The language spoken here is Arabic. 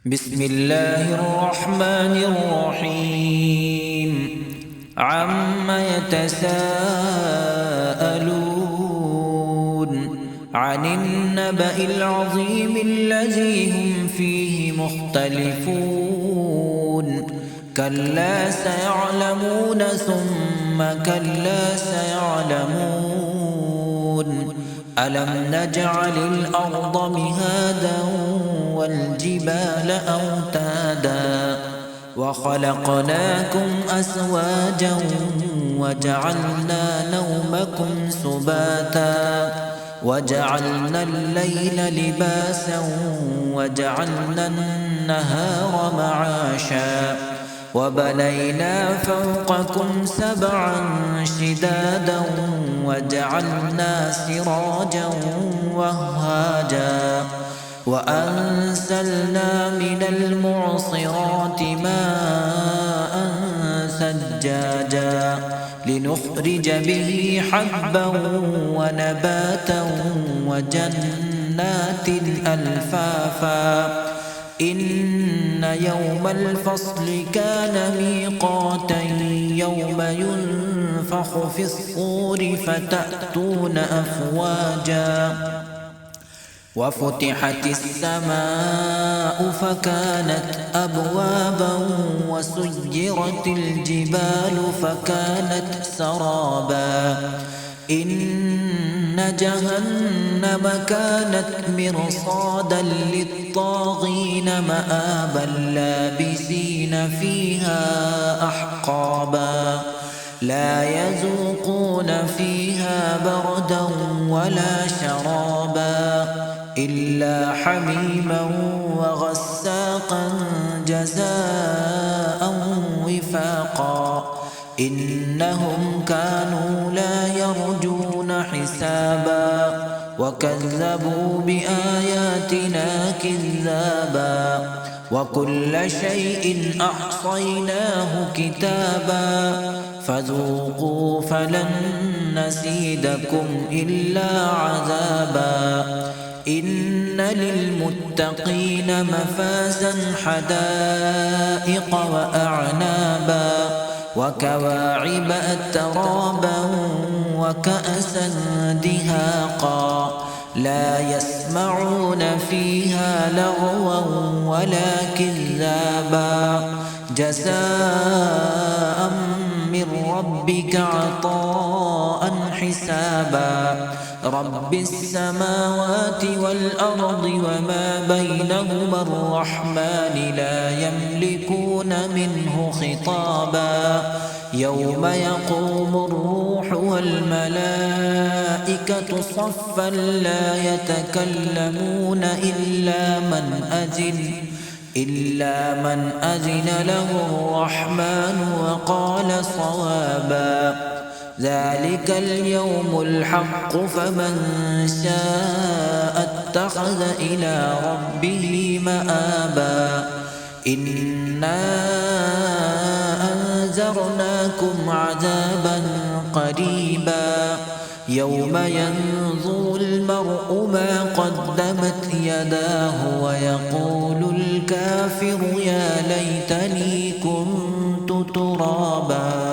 بسم الله الرحمن الرحيم عم يتساءلون عن النبأ العظيم الذي هم فيه مختلفون كلا سيعلمون ثم كلا سيعلمون ألم نجعل الأرض مهادا والجبال أوتادا وخلقناكم أزواجا وجعلنا نومكم سباتا وجعلنا الليل لباسا وجعلنا النهار معاشا وبنينا فوقكم سبعا شدادا وجعلنا سراجا وهاجا وأنزلنا من المعصرات ماء ثجاجا لنخرج به حبا ونباتا وجنات ألفافا إن يوم الفصل كان ميقاتا يوم ينفخ في الصور فتأتون أفواجا وفتحت السماء فكانت أبوابا وسيرت الجبال فكانت سرابا إن جهنم كانت مرصادا للطاغين مآبا لابسين فيها أحقابا لا يذوقون فيها بردا ولا شرابا إلا حميما وغساقا جزاء وفاقا إنهم كانوا لا يرجون حسابا وكذبوا بآياتنا كذابا وكل شيء أحصيناه كتابا فذوقوا فلن نزيدكم إلا عذابا إن للمتقين مفازا حدائق وأعنابا وكواعب أترابا وكأسا دهاقا لا يسمعون فيها لغوا ولا كذابا جزاء من ربك عطاء حسابا رب السماوات والأرض وما بينهما الرحمن لا يملكون منه خطابا يوم يقوم الروح والملائكة صفا لا يتكلمون إلا من أذن له الرحمن وقال صوابا ذلك اليوم الحق فمن شاء اتخذ إلى ربه مآبا إنا أنذرناكم عذابا قريبا يوم ينظر المرء ما قدمت يداه ويقول الكافر يا ليتني كنت ترابا.